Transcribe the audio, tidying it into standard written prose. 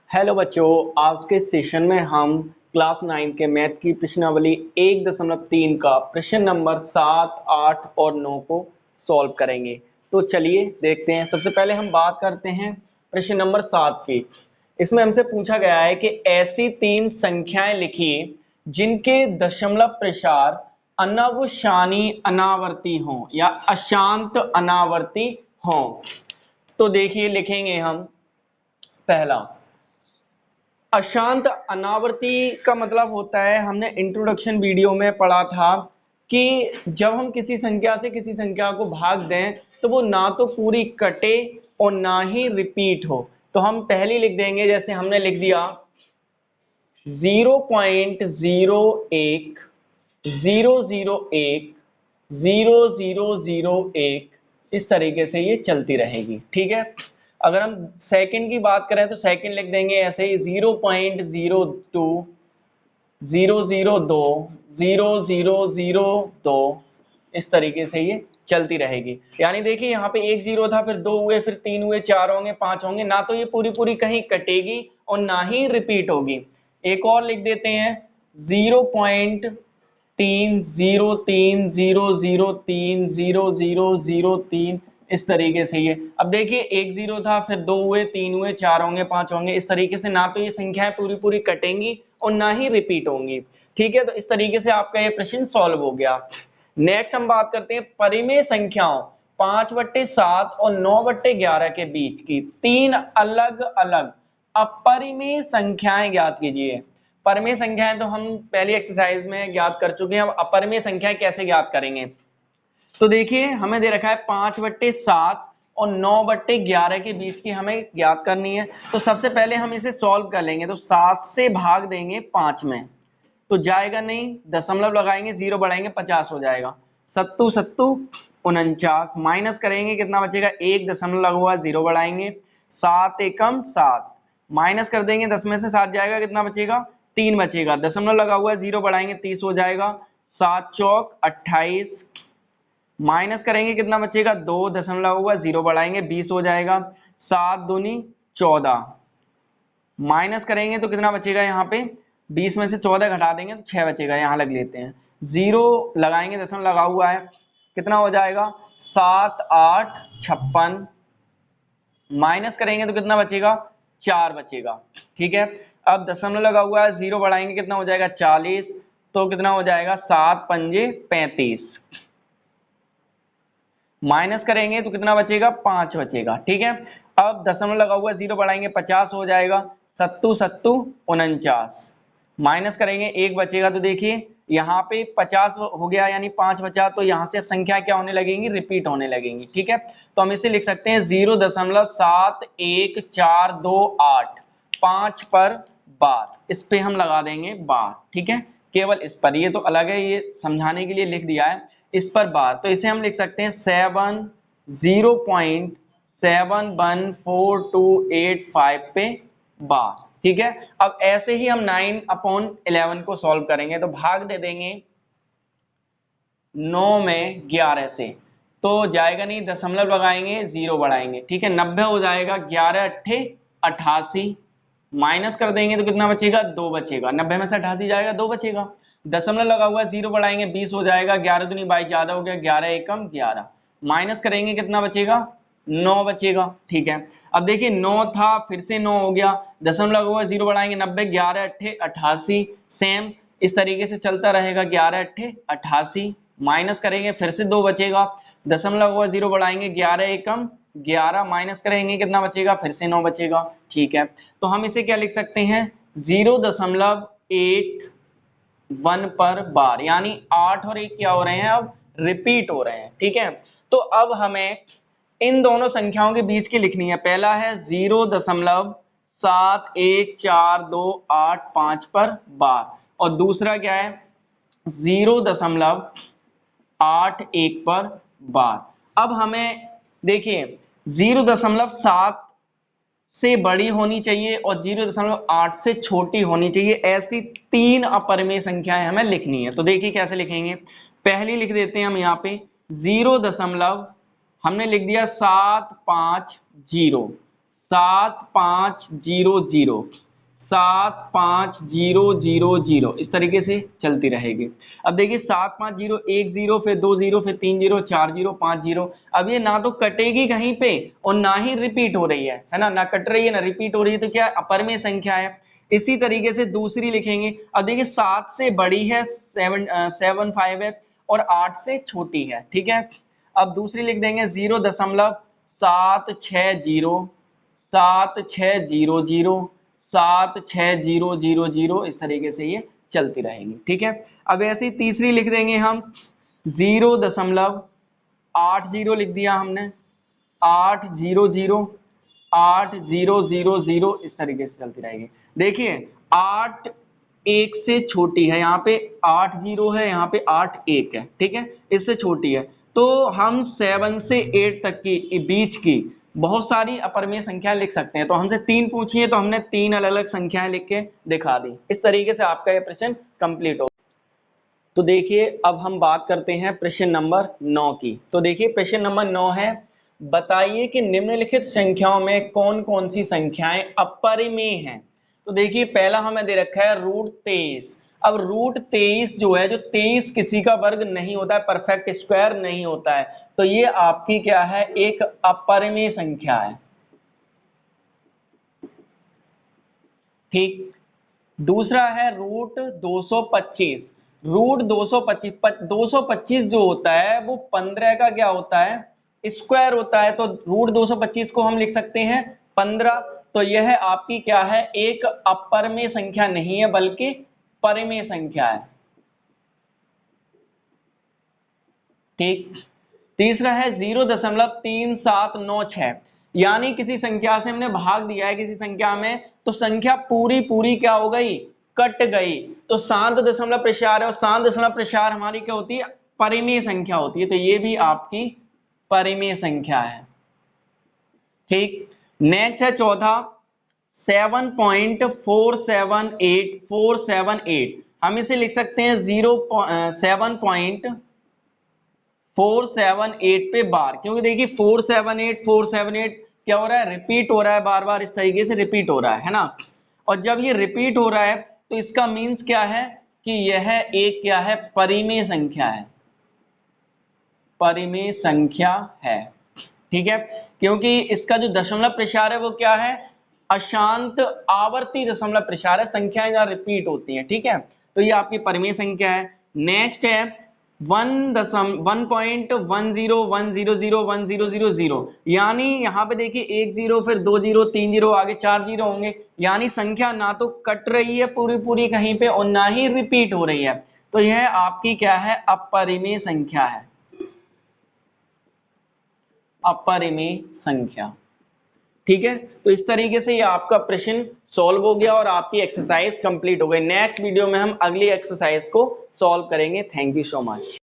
Hello बच्चों, आज के सेशन में हम क्लास 9 के मैथ की प्रश्नावली 1.3 का प्रश्न नंबर 7, 8 और 9 को सॉल्व करेंगे। तो चलिए देखते हैं। सबसे पहले हम बात करते हैं प्रश्न नंबर 7 की। इसमें हमसे पूछा गया है कि ऐसी 3 संख्याएं लिखिए जिनके दशमलव प्रसार अनवशानी अनावर्ती हों या अशांत अनावर्ती हों। तो देखिए, लिखेंगे हम। पहला, अशांत अनावर्ती का मतलब होता है, हमने इंट्रोडक्शन वीडियो में पढ़ा था कि जब हम किसी संख्या से किसी संख्या को भाग दें तो वो ना तो पूरी कटे और ना ही रिपीट हो। तो हम पहले लिख देंगे, जैसे हमने लिख दिया 0.01 001 0001, इस तरीके से ये चलती रहेगी। ठीक है। अगर हम सेकंड की बात करें तो सेकंड लिख देंगे ऐसे ही 0.02 002 0002, इस तरीके से ये चलती रहेगी। यानी देखिए, यहाँ पे एक जीरो था, फिर दो हुए, फिर तीन हुए, चार होंगे, पांच होंगे, ना तो ये पूरी पूरी कहीं कटेगी और ना ही रिपीट होगी। एक और लिख देते हैं 0.3003 इस तरीके से ये। अब देखिए, एक जीरो था, फिर दो हुए, तीन हुए, चार होंगे, पांच होंगे, इस तरीके से ना तो ये संख्याएं पूरी पूरी कटेंगी और ना ही रिपीट होंगी। ठीक है। तो इस तरीके से आपका ये प्रश्न सॉल्व हो गया। नेक्स्ट हम बात करते हैं परिमेय संख्याओं 5/7 और 9/11 के बीच की 3 अलग अलग अपरिमेय संख्याएं ज्ञात कीजिए। परिमेय संख्याएं तो हम पहली एक्सरसाइज में ज्ञात कर चुके हैं। अब अपरिमेय संख्याएं कैसे ज्ञात करेंगे? तो देखिए, हमें दे रखा है 5/7 और 9/11 के बीच की हमें ज्ञात करनी है। तो सबसे पहले हम इसे सॉल्व कर लेंगे। तो 7 से भाग देंगे 5 में, तो जाएगा नहीं, दशमलव लगाएंगे, जीरो बढ़ाएंगे, 50 हो जाएगा। सत्तू सत्तू 49, माइनस करेंगे, कितना बचेगा? एक दशमलव लगा हुआ, जीरो बढ़ाएंगे, 7 एकम 7, माइनस कर देंगे, 10 में से 7 जाएगा, कितना बचेगा? 3 बचेगा। दशमलव लगा हुआ है, जीरो बढ़ाएंगे, 30 हो जाएगा। 7 चौक 28, माइनस करेंगे, कितना बचेगा? 2 दशमलव हुआ, जीरो बढ़ाएंगे, 20 हो जाएगा। 7 दूनी 14, माइनस करेंगे तो कितना बचेगा? यहाँ पे 20 में से 14 घटा देंगे तो 6 बचेगा। यहाँ लग लेते हैं, जीरो लगाएंगे, दशमलव लगा हुआ है, कितना हो जाएगा? 7 8 56, माइनस करेंगे तो कितना बचेगा? 4 बचेगा। ठीक है। अब दशमलव लगा हुआ है, जीरो बढ़ाएंगे, कितना हो जाएगा? 40, तो कितना हो जाएगा? 7 पंजे 35, माइनस करेंगे तो कितना बचेगा? 5 बचेगा। ठीक है। अब दशमलव लगा हुआ, जीरो बढ़ाएंगे, 50 हो जाएगा। सत्तू सत्तू 49, माइनस करेंगे, एक बचेगा। तो देखिए, यहाँ पे 50 हो गया, यानी 5 बचा, तो यहाँ से अब संख्या क्या होने लगेंगी? रिपीट होने लगेंगी। ठीक है। तो हम इसे लिख सकते हैं 0.7148, 5 पर बार, इस पे हम लगा देंगे बार। ठीक है। केवल इस पर, ये तो अलग है, ये समझाने के लिए लिख दिया है, इस पर बार। तो इसे हम लिख सकते हैं 0.714285 पे बार। ठीक है। अब ऐसे ही हम 9/11 को सॉल्व करेंगे। तो भाग दे देंगे 9 में 11 से, तो जाएगा नहीं, दशमलव लगाएंगे, जीरो बढ़ाएंगे। ठीक है। 90 हो जाएगा, 11 अट्ठे 88, माइनस कर देंगे तो कितना बचेगा? 2 बचेगा। 90 में से 88 जाएगा, 2 बचेगा। दशमलव लगा हुआ है, जीरो बढ़ाएंगे, 20 हो जाएगा। 11 दूनी 22 ज्यादा हो गया, 11 एकम 11, माइनस करेंगे, कितना बचेगा? 9 बचेगा। ठीक है। अब देखिए, 9 था, फिर से 9 हो गया, दशमलव लगा हुआ है, जीरो बढ़ाएंगे, 90, 11 अट्ठे 88, सेम इस तरीके से चलता रहेगा। 11 अट्ठे 88, माइनस करेंगे, फिर से 2 बचेगा, दशमलव हुआ, जीरो बढ़ाएंगे, 11 एकम 11, माइनस करेंगे, कितना बचेगा? फिर से 9 बचेगा। ठीक है। तो हम इसे क्या लिख सकते हैं? 0.81 पर बार, यानी 8 और 1 क्या हो रहे हैं? अब रिपीट हो रहे हैं। ठीक है। तो अब हमें इन दोनों संख्याओं के बीच की लिखनी है। पहला है 0.714285 पर बार, और दूसरा क्या है? 0.81 पर बार। अब हमें देखिए, 0.7 से बड़ी होनी चाहिए और 0.8 से छोटी होनी चाहिए, ऐसी 3 अपरिमेय संख्याएं हमें लिखनी है। तो देखिए कैसे लिखेंगे। पहली लिख देते हैं हम यहाँ पे 0. हमने लिख दिया 750, 7500 75000 इस तरीके से चलती रहेगी। अब देखिए 75010 फिर 20 फिर 30 40 50। अब ये ना तो कटेगी कहीं पे और ना ही रिपीट हो रही है ना, ना कट रही है ना रिपीट हो रही है, तो क्या अपरिमेय संख्या है। इसी तरीके से दूसरी लिखेंगे। अब देखिए 7 से बड़ी है 75 है और 8 से छोटी है, ठीक है। अब दूसरी लिख देंगे 0.7600 7600 76000 इस तरीके से ये चलती रहेगी, ठीक है। अब ऐसी तीसरी लिख देंगे हम 0.80 लिख दिया हमने 800 8000 इस तरीके से चलती रहेगी। देखिए 8 1 से छोटी है, यहाँ पे 8 0 है, यहाँ पे 8 1 है, ठीक है, इससे छोटी है। तो हम 7 से 8 तक की बीच की बहुत सारी अपरिमेय संख्या लिख सकते हैं। तो हमसे 3 पूछी है तो हमने 3 अलग अलग संख्याएं लिख के दिखा दी। इस तरीके से आपका ये प्रश्न कंप्लीट हो। तो देखिए अब हम बात करते हैं प्रश्न नंबर 9 की। तो देखिए प्रश्न नंबर 9 है, बताइए कि निम्नलिखित संख्याओं में कौन कौन सी संख्याएं अपरिमेय हैं। तो देखिए पहला हमें दे रखा है √23। अब √23 जो है, जो 23 किसी का वर्ग नहीं होता है, परफेक्ट स्क्वायर नहीं होता है, तो ये आपकी क्या है, एक अपरिमेय संख्या है, ठीक। दूसरा है √225। √225 जो होता है वो 15 का क्या होता है, स्क्वायर होता है, तो √225 को हम लिख सकते हैं 15। तो यह आपकी क्या है, एक अपरिमेय संख्या नहीं है बल्कि परिमेय संख्या है, ठीक। तीसरा है 0.3796, यानी किसी संख्या से हमने भाग दिया है किसी संख्या में, तो संख्या पूरी पूरी क्या हो गई, कट गई। तो शांत दशमलव प्रसार है और शांत दशमलव प्रसार हमारी क्या होती है, परिमेय संख्या होती है, तो ये भी आपकी परिमेय संख्या है, ठीक। नेक्स्ट है चौथा 7.478478, हम इसे लिख सकते हैं 7.478 पे बार, क्योंकि देखिए 478 क्या हो रहा है, रिपीट हो रहा है, बार बार इस तरीके से रिपीट हो रहा है ना। और जब ये रिपीट हो रहा है तो इसका मीन्स क्या है कि यह एक क्या है, परिमेय संख्या है, परिमेय संख्या है, ठीक है। क्योंकि इसका जो दशमलव प्रसार है वो क्या है, अशांत आवर्ती दशमलव प्रसार है, संख्याएं जहां रिपीट होती हैं, ठीक है। तो ये आपकी परिमेय संख्या है। नेक्स्ट है 1.10101001000, यानी यहाँ पे देखिए 1 0 फिर 2 0 3 0 आगे 4 0 होंगे, यानी संख्या ना तो कट रही है पूरी पूरी कहीं पे और ना ही रिपीट हो रही है, तो यह आपकी क्या है, अपरिमेय संख्या है, अपरिमेय संख्या, ठीक है। तो इस तरीके से ये आपका प्रश्न सॉल्व हो गया और आपकी एक्सरसाइज कंप्लीट हो गई। नेक्स्ट वीडियो में हम अगली एक्सरसाइज को सॉल्व करेंगे। Thank you so much.